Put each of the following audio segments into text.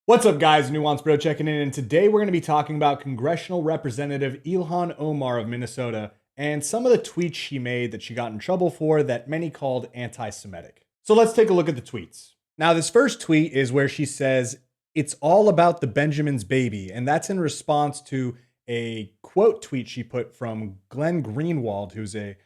What's up, guys? Nuance Bro checking in, and today we're going to be talking about Congressional Representative Ilhan Omar of Minnesota and some of the tweets she made that she got in trouble for that many called anti-Semitic. So let's take a look at the tweets. Now, this first tweet is where she says, "It's all about the Benjamin's baby," and that's in response to a quote tweet she put from Glenn Greenwald, who's a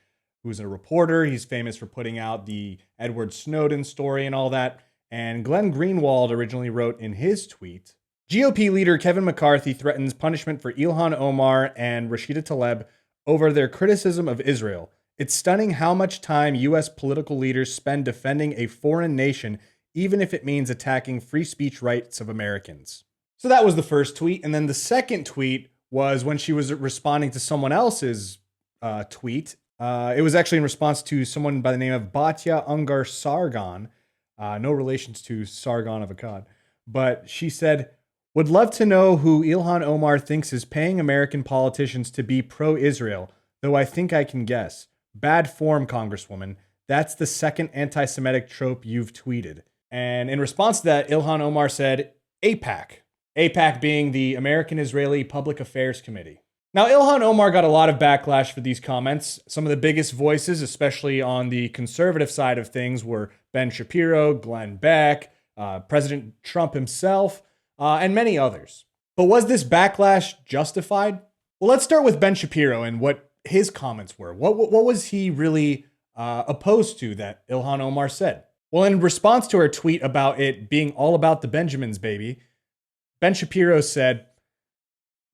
reporter. He's famous for putting out the Edward Snowden story and all that. And Glenn Greenwald originally wrote in his tweet, GOP leader Kevin McCarthy threatens punishment for Ilhan Omar and Rashida Tlaib over their criticism of Israel. It's stunning how much time U.S. political leaders spend defending a foreign nation, even if it means attacking free speech rights of Americans. So that was the first tweet. And then the second tweet was when she was responding to someone else's tweet. It was actually in response to someone by the name of Batya Ungar Sargon. No relations to Sargon of Akkad. But she said, "Would love to know who Ilhan Omar thinks is paying American politicians to be pro-Israel, though I think I can guess. Bad form, Congresswoman. That's the second anti-Semitic trope you've tweeted." And in response to that, Ilhan Omar said, AIPAC. AIPAC being the American-Israeli Public Affairs Committee. Now, Ilhan Omar got a lot of backlash for these comments. Some of the biggest voices, especially on the conservative side of things, were Ben Shapiro, Glenn Beck, President Trump himself, and many others. But was this backlash justified? Well, let's start with Ben Shapiro and what his comments were. What was he really opposed to that Ilhan Omar said? Well, in response to her tweet about it being all about the Benjamins, baby, Ben Shapiro said,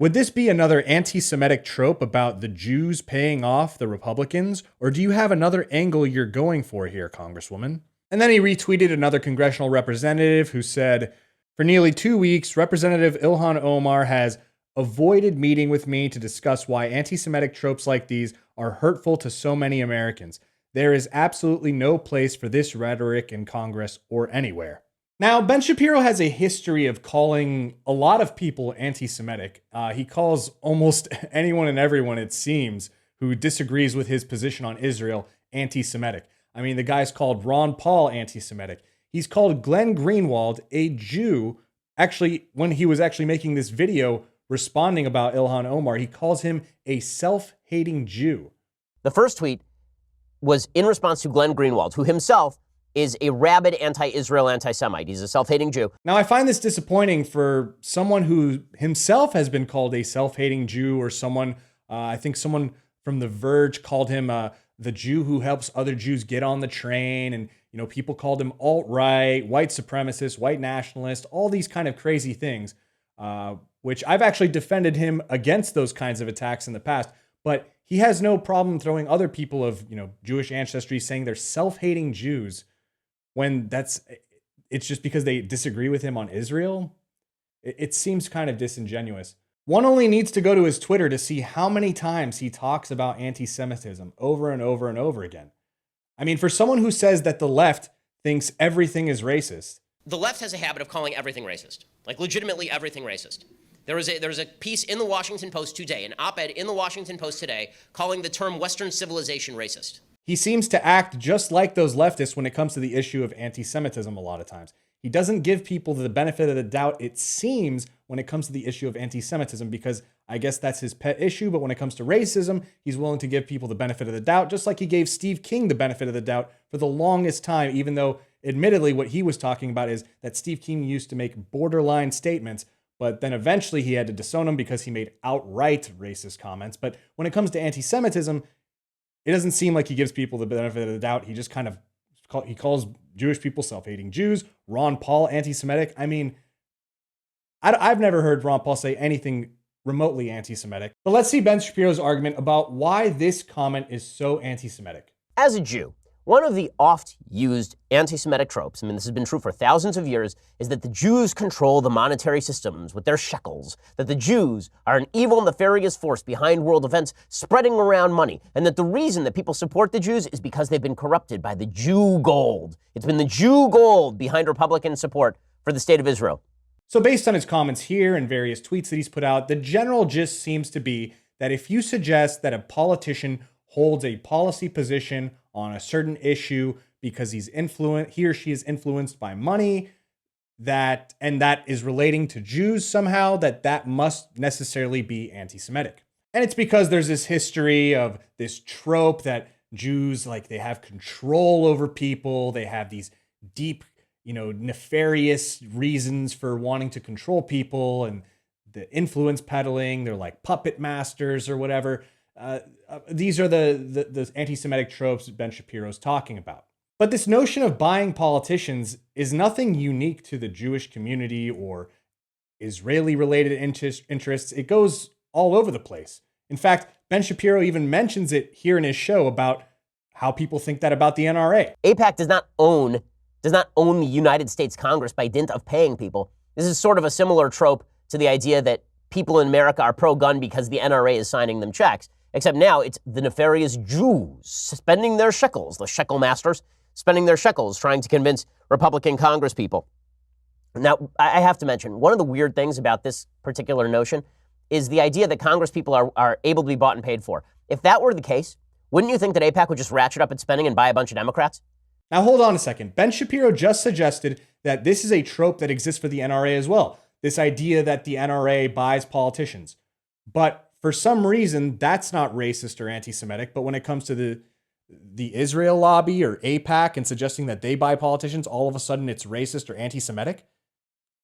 "Would this be another anti-Semitic trope about the Jews paying off the Republicans? Or do you have another angle you're going for here, Congresswoman?" And then he retweeted another congressional representative who said, "For nearly 2 weeks, Representative Ilhan Omar has avoided meeting with me to discuss why anti-Semitic tropes like these are hurtful to so many Americans. There is absolutely no place for this rhetoric in Congress or anywhere." Now, Ben Shapiro has a history of calling a lot of people anti-Semitic. He calls almost anyone and everyone, it seems, who disagrees with his position on Israel anti-Semitic. I mean, the guy's called Ron Paul anti-Semitic. He's called Glenn Greenwald a Jew. Actually, when he was actually making this video responding about Ilhan Omar, he calls him a self-hating Jew. The first tweet was in response to Glenn Greenwald, who himself is a rabid anti-Israel, anti-Semite. He's a self-hating Jew. Now, I find this disappointing for someone who himself has been called a self-hating Jew, or someone, I think someone from The Verge called him the Jew who helps other Jews get on the train. And, you know, people called him alt-right, white supremacist, white nationalist, all these kind of crazy things, which I've actually defended him against those kinds of attacks in the past. But he has no problem throwing other people of, Jewish ancestry saying they're self-hating Jews when it's just because they disagree with him on Israel. It seems kind of disingenuous. One only needs to go to his Twitter to see how many times he talks about anti-Semitism over and over and over again. I mean, for someone who says that the left thinks everything is racist. The left has a habit of calling everything racist, like legitimately everything racist. There was a piece in the Washington Post today, an op-ed in the Washington Post today, calling the term Western civilization racist. He seems to act just like those leftists when it comes to the issue of anti-Semitism a lot of times. He doesn't give people the benefit of the doubt, it seems, when it comes to the issue of anti-Semitism, because I guess that's his pet issue. But when it comes to racism, he's willing to give people the benefit of the doubt, just like he gave Steve King the benefit of the doubt for the longest time, even though admittedly what he was talking about is that Steve King used to make borderline statements, but then eventually he had to disown him because he made outright racist comments. But when it comes to anti-Semitism, it doesn't seem like he gives people the benefit of the doubt. He just he calls Jewish people self-hating Jews. Ron Paul anti-Semitic. I mean, I've never heard Ron Paul say anything remotely anti-Semitic. But let's see Ben Shapiro's argument about why this comment is so anti-Semitic. As a Jew, one of the oft-used anti-Semitic tropes, I mean, this has been true for thousands of years, is that the Jews control the monetary systems with their shekels, that the Jews are an evil, nefarious force behind world events spreading around money, and that the reason that people support the Jews is because they've been corrupted by the Jew gold. It's been the Jew gold behind Republican support for the state of Israel. So based on his comments here and various tweets that he's put out, the general gist seems to be that if you suggest that a politician holds a policy position on a certain issue because he or she is influenced by money, that is relating to Jews somehow, that must necessarily be anti-Semitic. And it's because there's this history of this trope that Jews, like, they have control over people. They have these deep, nefarious reasons for wanting to control people, and the influence peddling. They're like puppet masters or whatever. These are the anti-Semitic tropes that Ben Shapiro's talking about. But this notion of buying politicians is nothing unique to the Jewish community or Israeli-related interests. It goes all over the place. In fact, Ben Shapiro even mentions it here in his show about how people think that about the NRA. AIPAC does not own the United States Congress by dint of paying people. This is sort of a similar trope to the idea that people in America are pro-gun because the NRA is signing them checks. Except now it's the nefarious Jews spending their shekels, the shekel masters, spending their shekels trying to convince Republican Congress people. Now, I have to mention, one of the weird things about this particular notion is the idea that Congress people are able to be bought and paid for. If that were the case, wouldn't you think that AIPAC would just ratchet up its spending and buy a bunch of Democrats? Now, hold on a second. Ben Shapiro just suggested that this is a trope that exists for the NRA as well. This idea that the NRA buys politicians. But for some reason, that's not racist or anti-Semitic. But when it comes to the Israel lobby or AIPAC and suggesting that they buy politicians, all of a sudden it's racist or anti-Semitic?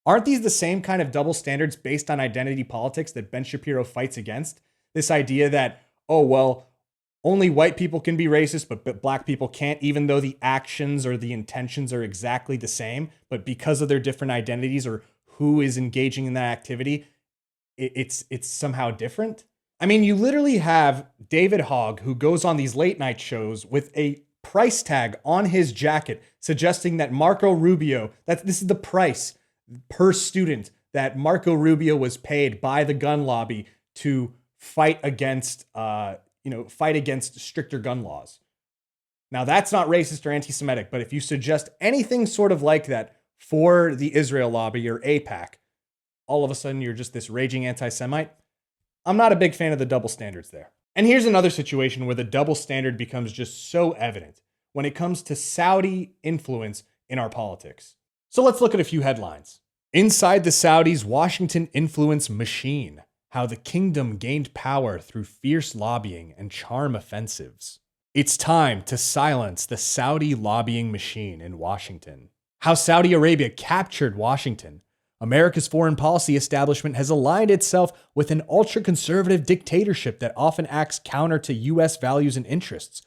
Aren't these the same kind of double standards based on identity politics that Ben Shapiro fights against? This idea that, oh, well, only white people can be racist, but black people can't, even though the actions or the intentions are exactly the same. But because of their different identities or who is engaging in that activity, it's somehow different. I mean, you literally have David Hogg, who goes on these late night shows with a price tag on his jacket suggesting that Marco Rubio, this is the price per student that Marco Rubio was paid by the gun lobby to fight against stricter gun laws. Now, that's not racist or anti-Semitic, but if you suggest anything sort of like that for the Israel lobby or AIPAC, all of a sudden you're just this raging anti-Semite. I'm not a big fan of the double standards there. And here's another situation where the double standard becomes just so evident when it comes to Saudi influence in our politics. So let's look at a few headlines. Inside the Saudis' Washington influence machine, how the kingdom gained power through fierce lobbying and charm offensives. It's time to silence the Saudi lobbying machine in Washington. How Saudi Arabia captured Washington. America's foreign policy establishment has aligned itself with an ultra-conservative dictatorship that often acts counter to U.S. values and interests.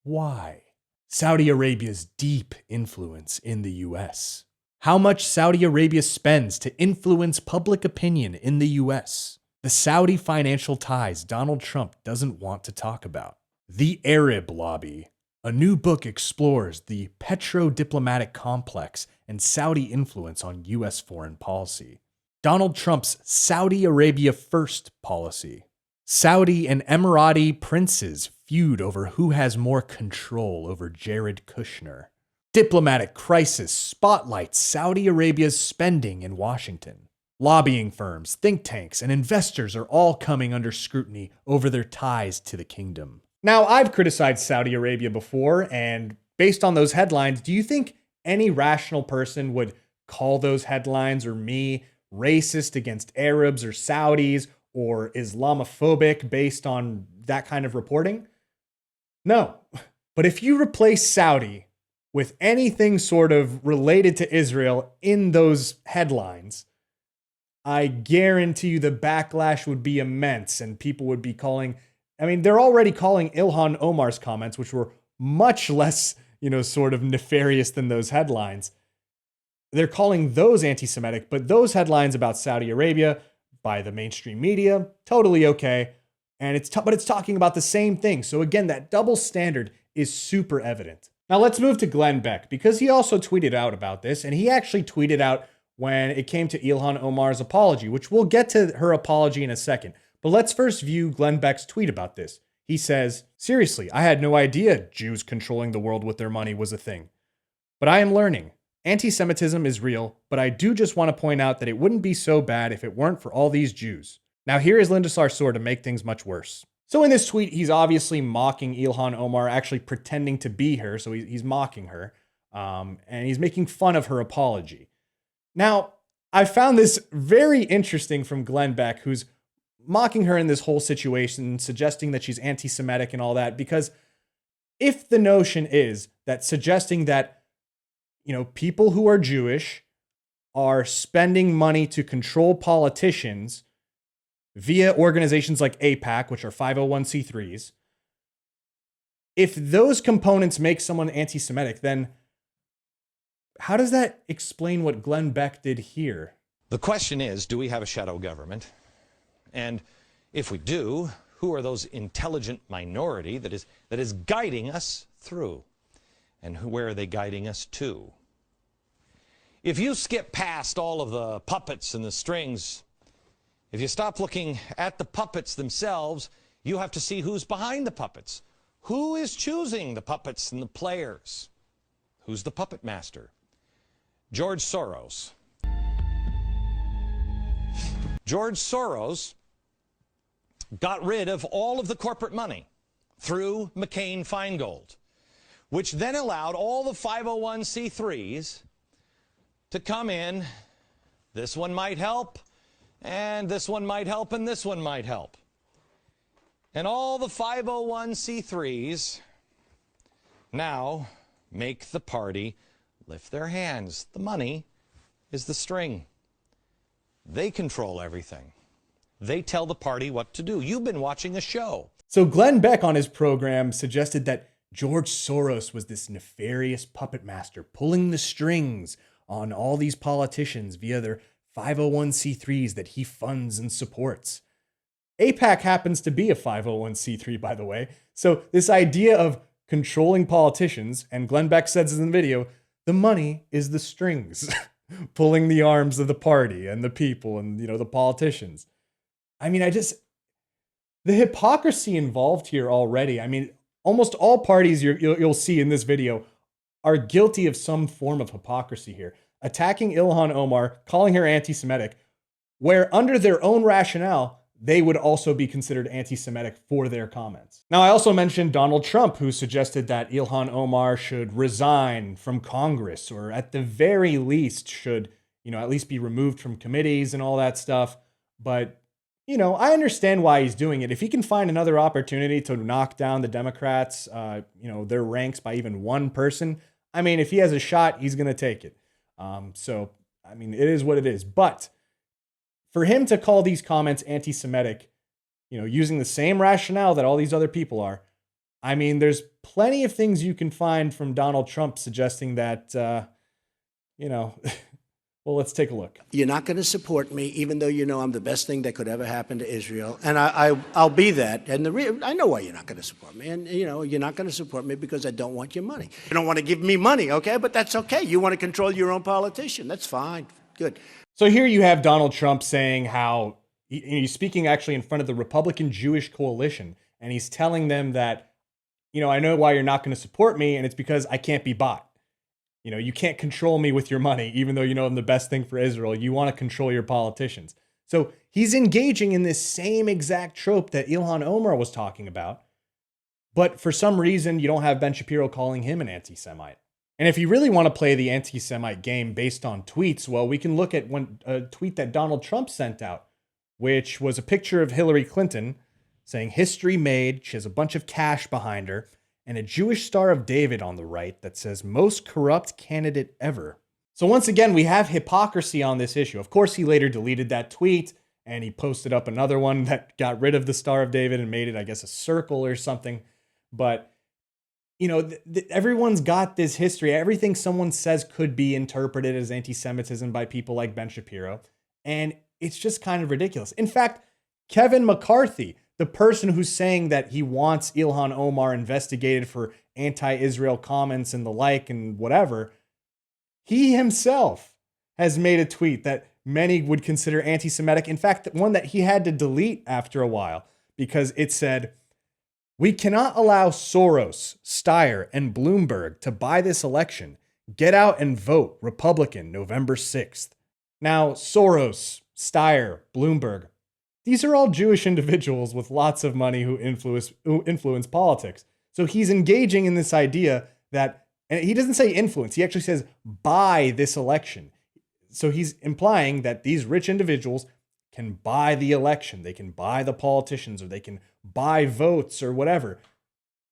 Why? Saudi Arabia's deep influence in the U.S. How much Saudi Arabia spends to influence public opinion in the U.S. The Saudi financial ties Donald Trump doesn't want to talk about. The Arab lobby. A new book explores the petro-diplomatic complex and Saudi influence on U.S. foreign policy. Donald Trump's Saudi Arabia First policy. Saudi and Emirati princes feud over who has more control over Jared Kushner. Diplomatic crisis spotlights Saudi Arabia's spending in Washington. Lobbying firms, think tanks, and investors are all coming under scrutiny over their ties to the kingdom. Now, I've criticized Saudi Arabia before, and based on those headlines, do you think any rational person would call those headlines or me racist against Arabs or Saudis or Islamophobic based on that kind of reporting? No. But if you replace Saudi with anything sort of related to Israel in those headlines, I guarantee you the backlash would be immense and people would be calling, they're already calling Ilhan Omar's comments, which were much less, sort of nefarious than those headlines. They're calling those anti-Semitic, but those headlines about Saudi Arabia by the mainstream media, totally okay. And it's talking about the same thing. So again, that double standard is super evident. Now let's move to Glenn Beck, because he also tweeted out about this, and he actually tweeted out when it came to Ilhan Omar's apology, which we'll get to her apology in a second. But let's first view Glenn Beck's tweet about this. He says, "Seriously, I had no idea Jews controlling the world with their money was a thing. But I am learning. Anti-Semitism is real, but I do just want to point out that it wouldn't be so bad if it weren't for all these Jews." Now here is Linda Sarsour to make things much worse. So in this tweet, he's obviously mocking Ilhan Omar, actually pretending to be her. So he's mocking her, and he's making fun of her apology. Now, I found this very interesting from Glenn Beck, who's mocking her in this whole situation, suggesting that she's anti-Semitic and all that, because if the notion is that suggesting that, people who are Jewish are spending money to control politicians via organizations like AIPAC, which are 501c3s, if those components make someone anti-Semitic, then how does that explain what Glenn Beck did here? The question is, do we have a shadow government? And if we do, who are those intelligent minority that is guiding us through? And where are they guiding us to? If you skip past all of the puppets and the strings, if you stop looking at the puppets themselves, you have to see who's behind the puppets. Who is choosing the puppets and the players? Who's the puppet master? George Soros. George Soros got rid of all of the corporate money through McCain-Feingold, which then allowed all the 501c3s to come in. This one might help, and this one might help, and this one might help. And all the 501c3s now make the party lift their hands. The money is the string. They control everything. They tell the party what to do. You've been watching a show. So Glenn Beck on his program suggested that George Soros was this nefarious puppet master pulling the strings on all these politicians via their 501c3s that he funds and supports. AIPAC happens to be a 501c3, by the way. So this idea of controlling politicians, and Glenn Beck says in the video, the money is the strings, pulling the arms of the party and the people and, the politicians. I mean, the hypocrisy involved here already. I mean, almost all parties you'll see in this video are guilty of some form of hypocrisy here. Attacking Ilhan Omar, calling her anti-Semitic, where under their own rationale, they would also be considered anti-Semitic for their comments. Now, I also mentioned Donald Trump, who suggested that Ilhan Omar should resign from Congress, or at the very least should, at least be removed from committees and all that stuff. But, I understand why he's doing it. If he can find another opportunity to knock down the Democrats, their ranks by even one person, I mean, if he has a shot, he's going to take it. So, I mean, it is what it is. But for him to call these comments anti-Semitic, using the same rationale that all these other people are, I mean, there's plenty of things you can find from Donald Trump suggesting that, well, let's take a look. You're not going to support me, even though I'm the best thing that could ever happen to Israel, and I'll be that. And I know why you're not going to support me, and you're not going to support me because I don't want your money. You don't want to give me money, okay? But that's okay. You want to control your own politician. That's fine. Good. So here you have Donald Trump saying how he's speaking actually in front of the Republican Jewish coalition, and he's telling them that, I know why you're not going to support me, and it's because I can't be bought. You can't control me with your money, even though I'm the best thing for Israel. You want to control your politicians. So he's engaging in this same exact trope that Ilhan Omar was talking about. But for some reason, you don't have Ben Shapiro calling him an anti-Semite. And if you really want to play the anti-Semite game based on tweets, well, we can look at a tweet that Donald Trump sent out, which was a picture of Hillary Clinton saying history made. She has a bunch of cash behind her and a Jewish Star of David on the right that says most corrupt candidate ever. So once again, we have hypocrisy on this issue. Of course, he later deleted that tweet and he posted up another one that got rid of the Star of David and made it, I guess, a circle or something. But everyone's got this history. Everything someone says could be interpreted as anti-Semitism by people like Ben Shapiro. And it's just kind of ridiculous. In fact, Kevin McCarthy, the person who's saying that he wants Ilhan Omar investigated for anti-Israel comments and the like and whatever, he himself has made a tweet that many would consider anti-Semitic. In fact, one that he had to delete after a while because it said, "We cannot allow Soros, Steyer, and Bloomberg to buy this election. Get out and vote Republican November 6th. Now, Soros, Steyer, Bloomberg, these are all Jewish individuals with lots of money who influence politics. So he's engaging in this idea that, and he doesn't say influence, he actually says buy this election. So he's implying that these rich individuals can buy the election, they can buy the politicians, or they can buy votes or whatever.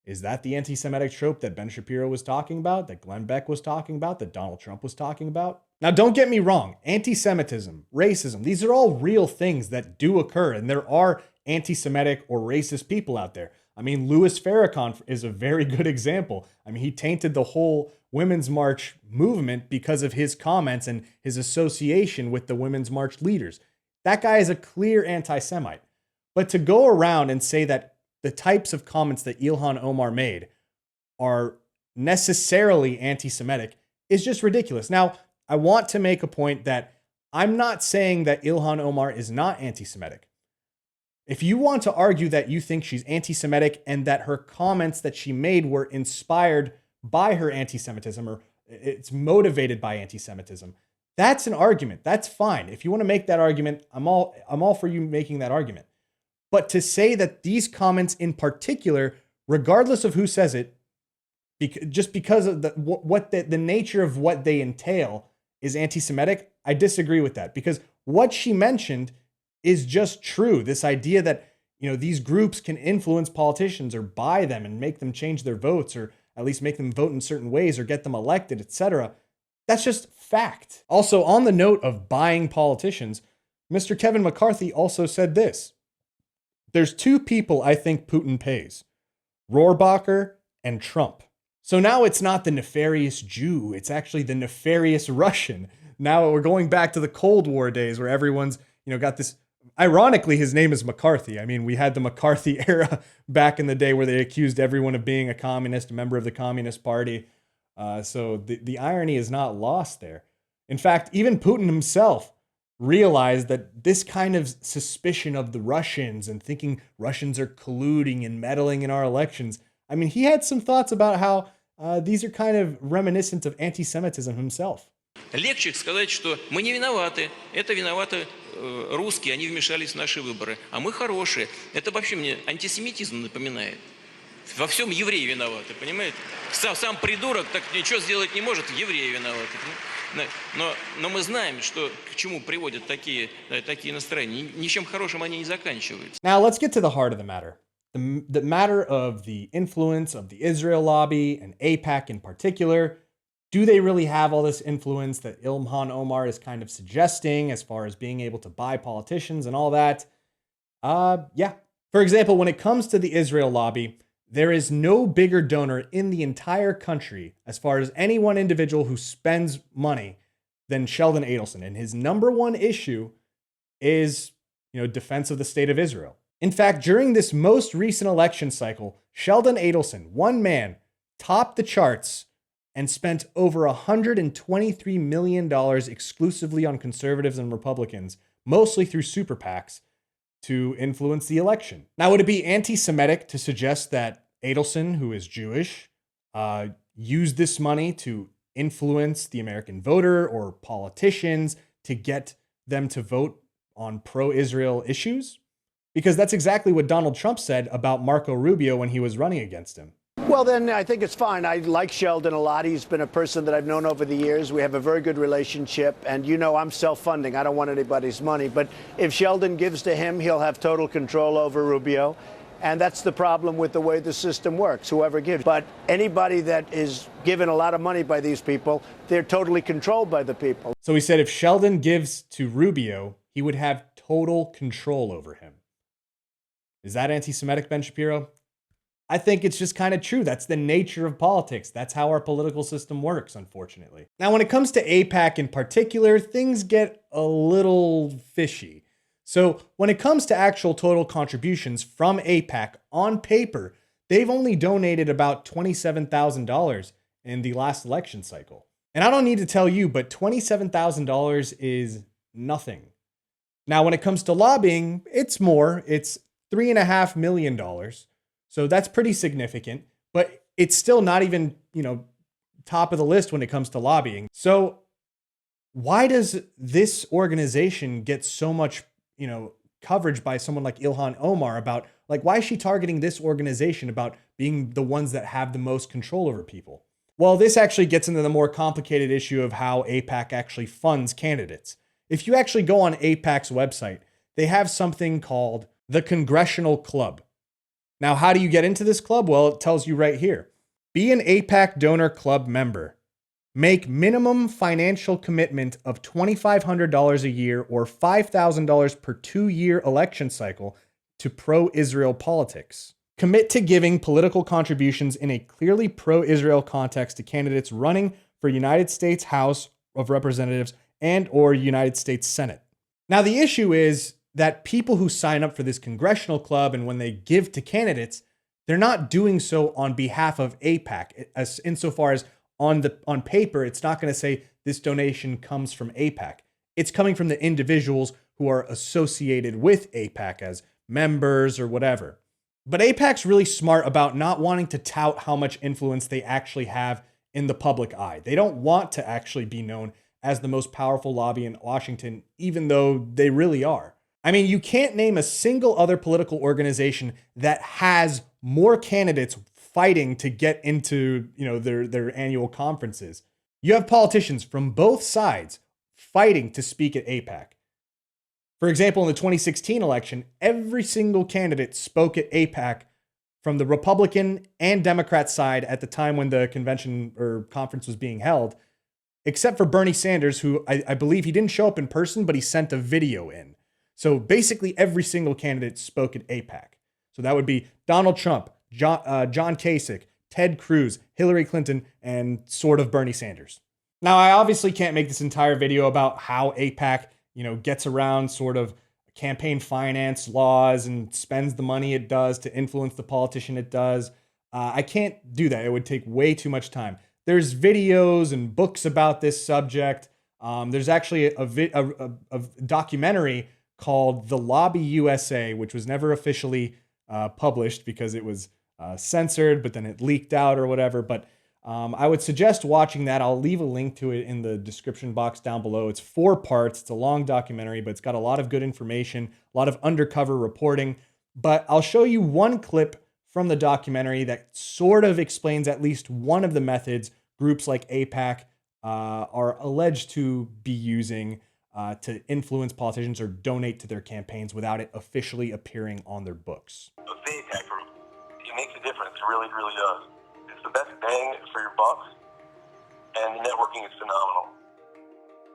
Is that the anti-Semitic trope that Ben Shapiro was talking about, that Glenn Beck was talking about, that Donald Trump was talking about? Now, don't get me wrong. Anti-Semitism, racism, these are all real things that do occur, and there are anti-Semitic or racist people out there. I mean, Louis Farrakhan is a very good example. I mean, he tainted the whole Women's March movement because of his comments and his association with the Women's March leaders. That guy is a clear anti-Semite. But to go around and say that the types of comments that Ilhan Omar made are necessarily anti-Semitic is just ridiculous. Now, I want to make a point that I'm not saying that Ilhan Omar is not anti-Semitic. If you want to argue that you think she's anti-Semitic and that her comments that she made were inspired by her anti-Semitism or it's motivated by anti-Semitism, that's an argument. That's fine. If you want to make that argument, I'm all for you making that argument. But to say that these comments in particular, regardless of who says it, just because of the nature of what they entail is anti-Semitic, I disagree with that, because what she mentioned is just true. This idea that, these groups can influence politicians or buy them and make them change their votes, or at least make them vote in certain ways or get them elected, etc. That's just fact. Also, on the note of buying politicians, Mr. Kevin McCarthy also said this: there's two people I think Putin pays, Rohrabacher and Trump. So now it's not the nefarious Jew, it's actually the nefarious Russian. Now we're going back to the Cold War days where everyone's, got this. Ironically, his name is McCarthy. I mean, we had the McCarthy era back in the day where they accused everyone of being a communist, a member of the Communist Party. So the irony is not lost there. In fact, even Putin himself realized that this kind of suspicion of the Russians and thinking Russians are colluding and meddling in our elections, I mean, he had some thoughts about how these are kind of reminiscent of anti-Semitism himself. Легче сказать, что мы не виноваты, это виноваты русские, они вмешались в наши выборы, а мы хорошие. Это вообще мне антисемитизм напоминает. Во всем евреи виноваты, понимаете? Сам придурок так ничего сделать не может, евреи виноваты. Но мы знаем, что к чему приводят такие настроения. Ничем хорошим они не заканчиваются. Now let's get to the heart of the matter. The matter of the influence of the Israel lobby and AIPAC in particular. Do they really have all this influence that Ilhan Omar is kind of suggesting as far as being able to buy politicians and all that? Yeah. For example, when it comes to the Israel lobby, there is no bigger donor in the entire country as far as any one individual who spends money than Sheldon Adelson. And his number one issue is, defense of the state of Israel. In fact, during this most recent election cycle, Sheldon Adelson, one man, topped the charts and spent over $123 million exclusively on conservatives and Republicans, mostly through super PACs, to influence the election. Now, would it be anti-Semitic to suggest that Adelson, who is Jewish, used this money to influence the American voter or politicians to get them to vote on pro-Israel issues? Because that's exactly what Donald Trump said about Marco Rubio when he was running against him. Well, then I think it's fine. I like Sheldon a lot. He's been a person that I've known over the years. We have a very good relationship. And I'm self-funding. I don't want anybody's money. But if Sheldon gives to him, he'll have total control over Rubio. And that's the problem with the way the system works, whoever gives. But anybody that is given a lot of money by these people, they're totally controlled by the people. So he said if Sheldon gives to Rubio, he would have total control over him. Is that anti-Semitic, Ben Shapiro? I think it's just kind of true. That's the nature of politics. That's how our political system works, unfortunately. Now, when it comes to AIPAC in particular, things get a little fishy. So when it comes to actual total contributions from AIPAC, on paper, they've only donated about $27,000 in the last election cycle. And I don't need to tell you, but $27,000 is nothing. Now, when it comes to lobbying, it's more. It's $3.5 million. So that's pretty significant, but it's still not even, top of the list when it comes to lobbying. So why does this organization get so much, coverage by someone like Ilhan Omar about, why is she targeting this organization about being the ones that have the most control over people? Well, this actually gets into the more complicated issue of how AIPAC actually funds candidates. If you actually go on AIPAC's website, they have something called the Congressional Club. Now, how do you get into this club? Well, it tells you right here. Be an AIPAC Donor Club member. Make minimum financial commitment of $2,500 a year or $5,000 per 2-year election cycle to pro-Israel politics. Commit to giving political contributions in a clearly pro-Israel context to candidates running for United States House of Representatives and or United States Senate. Now, the issue is that people who sign up for this congressional club and when they give to candidates, they're not doing so on behalf of AIPAC. As insofar as on paper, it's not going to say this donation comes from AIPAC. It's coming from the individuals who are associated with AIPAC as members or whatever. But AIPAC's really smart about not wanting to tout how much influence they actually have in the public eye. They don't want to actually be known as the most powerful lobby in Washington, even though they really are. I mean, you can't name a single other political organization that has more candidates fighting to get into, their annual conferences. You have politicians from both sides fighting to speak at AIPAC. For example, in the 2016 election, every single candidate spoke at AIPAC from the Republican and Democrat side at the time when the convention or conference was being held, except for Bernie Sanders, who I believe he didn't show up in person, but he sent a video in. So basically every single candidate spoke at AIPAC. So that would be Donald Trump, John Kasich, Ted Cruz, Hillary Clinton, and sort of Bernie Sanders. Now, I obviously can't make this entire video about how AIPAC gets around sort of campaign finance laws and spends the money it does to influence the politician it does. I can't do that. It would take way too much time. There's videos and books about this subject. There's actually a documentary called The Lobby USA, which was never officially published because it was censored, but then it leaked out or whatever. But I would suggest watching that. I'll leave a link to it in the description box down below. It's 4 parts. It's a long documentary, but it's got a lot of good information, a lot of undercover reporting. But I'll show you one clip from the documentary that sort of explains at least one of the methods groups like AIPAC are alleged to be using to influence politicians or donate to their campaigns without it officially appearing on their books. The AIPAC group, it makes a difference. It really, really does. It's the best bang for your bucks, and the networking is phenomenal.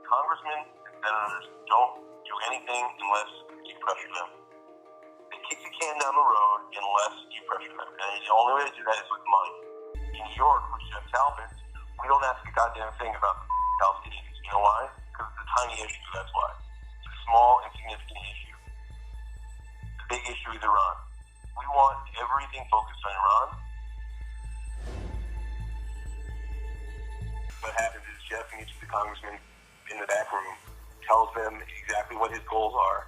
Congressmen and senators don't do anything unless you pressure them. They kick the can down the road unless you pressure them. And the only way to do that is with money. In New York, with Jeff Talbot, we don't ask a goddamn thing about the Palestinians. You know why? Because it's a tiny issue, that's why. It's a small, insignificant issue. The big issue is Iran. We want everything focused on Iran. What happens is Jeff meets with the congressman in the back room, tells them exactly what his goals are.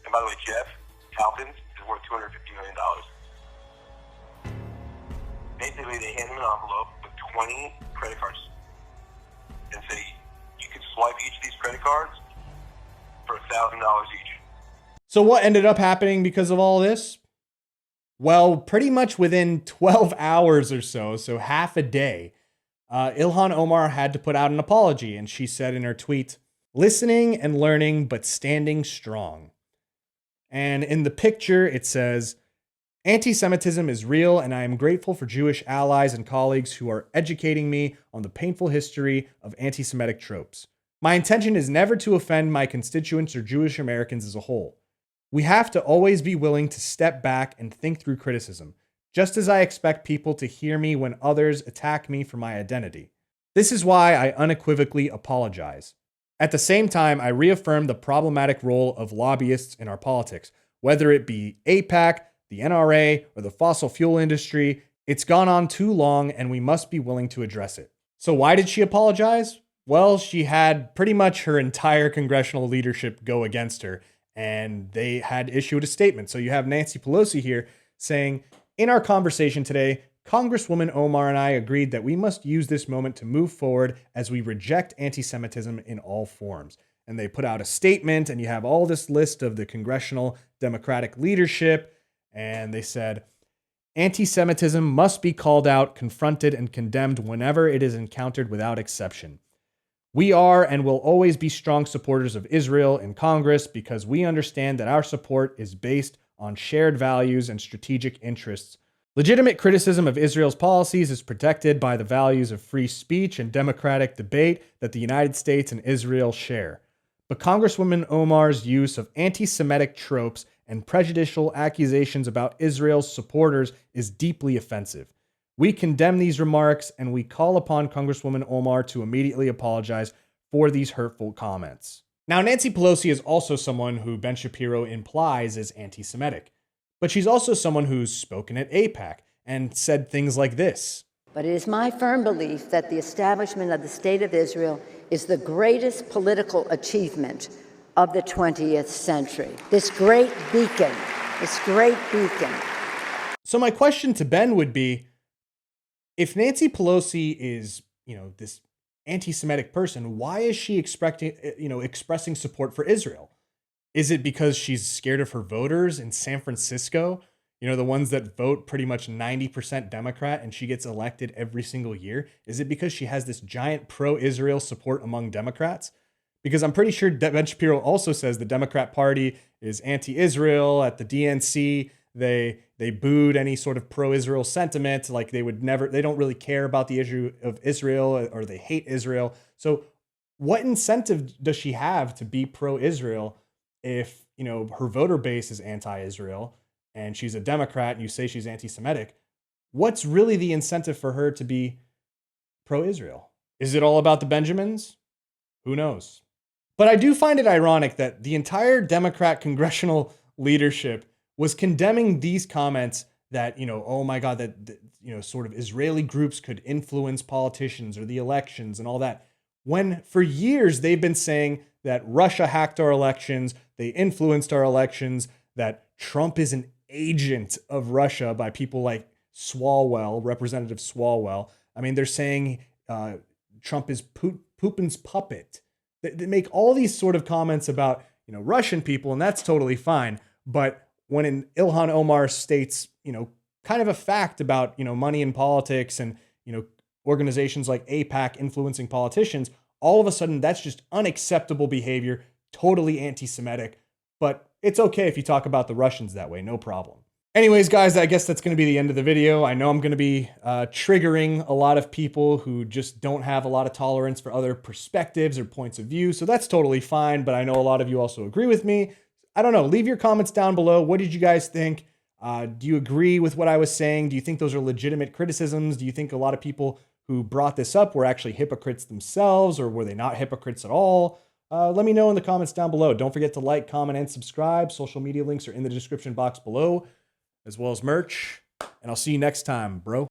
And by the way, Jeff Talbot is worth $250 million. Basically, they hand him an envelope with 20 credit cards and say, you can swipe each of these credit cards for $1,000 each. So what ended up happening because of all this? Well, pretty much within 12 hours or so half a day, Ilhan Omar had to put out an apology, and she said in her tweet, "Listening and learning, but standing strong." And in the picture, it says, "Anti-Semitism is real, and I am grateful for Jewish allies and colleagues who are educating me on the painful history of anti-Semitic tropes. My intention is never to offend my constituents or Jewish Americans as a whole. We have to always be willing to step back and think through criticism, just as I expect people to hear me when others attack me for my identity. This is why I unequivocally apologize. At the same time, I reaffirm the problematic role of lobbyists in our politics, whether it be AIPAC, the NRA, or the fossil fuel industry. It's gone on too long, and we must be willing to address it." So why did she apologize? Well, she had pretty much her entire congressional leadership go against her, and they had issued a statement. So you have Nancy Pelosi here saying, "In our conversation today, Congresswoman Omar and I agreed that we must use this moment to move forward as we reject anti-Semitism in all forms." And they put out a statement, and you have all this list of the congressional Democratic leadership, and they said, Anti-Semitism must be called out, confronted, and condemned whenever it is encountered without exception. We are and will always be strong supporters of Israel in Congress because we understand that our support is based on shared values and strategic interests. Legitimate criticism of Israel's policies is protected by the values of free speech and democratic debate that the United States and Israel share. But Congresswoman Omar's use of anti-Semitic tropes and prejudicial accusations about Israel's supporters is deeply offensive. We condemn these remarks and we call upon Congresswoman Omar to immediately apologize for these hurtful comments. Now, Nancy Pelosi is also someone who Ben Shapiro implies is anti-Semitic, but she's also someone who's spoken at AIPAC and said things like this. But it is my firm belief that the establishment of the State of Israel is the greatest political achievement of the 20th century. This great beacon. So my question to Ben would be, if Nancy Pelosi is, this anti-Semitic person, why is she expressing support for Israel? Is it because she's scared of her voters in San Francisco? The ones that vote pretty much 90% Democrat and she gets elected every single year? Is it because she has this giant pro-Israel support among Democrats? Because I'm pretty sure Ben Shapiro also says the Democrat Party is anti-Israel. At the DNC, they booed any sort of pro-Israel sentiment. Like they don't really care about the issue of Israel, or they hate Israel. So what incentive does she have to be pro-Israel if, her voter base is anti-Israel and she's a Democrat and you say she's anti-Semitic? What's really the incentive for her to be pro-Israel? Is it all about the Benjamins? Who knows? But I do find it ironic that the entire Democrat congressional leadership was condemning these comments that, oh my God, that, sort of Israeli groups could influence politicians or the elections and all that. When for years they've been saying that Russia hacked our elections, they influenced our elections, that Trump is an agent of Russia by people like Swalwell, Representative Swalwell. I mean, they're saying Trump is Putin's puppet. They make all these sort of comments about, Russian people, and that's totally fine. But when Ilhan Omar states, kind of a fact about, money in politics and, organizations like AIPAC influencing politicians, all of a sudden that's just unacceptable behavior, totally anti-Semitic. But it's okay if you talk about the Russians that way, no problem. Anyways, guys, I guess that's going to be the end of the video. I know I'm going to be triggering a lot of people who just don't have a lot of tolerance for other perspectives or points of view, so that's totally fine, but I know a lot of you also agree with me. I don't know. Leave your comments down below. What did you guys think? Do you agree with what I was saying? Do you think those are legitimate criticisms? Do you think a lot of people who brought this up were actually hypocrites themselves, or were they not hypocrites at all? Let me know in the comments down below. Don't forget to like, comment, and subscribe. Social media links are in the description box below, as well as merch. And I'll see you next time, bro.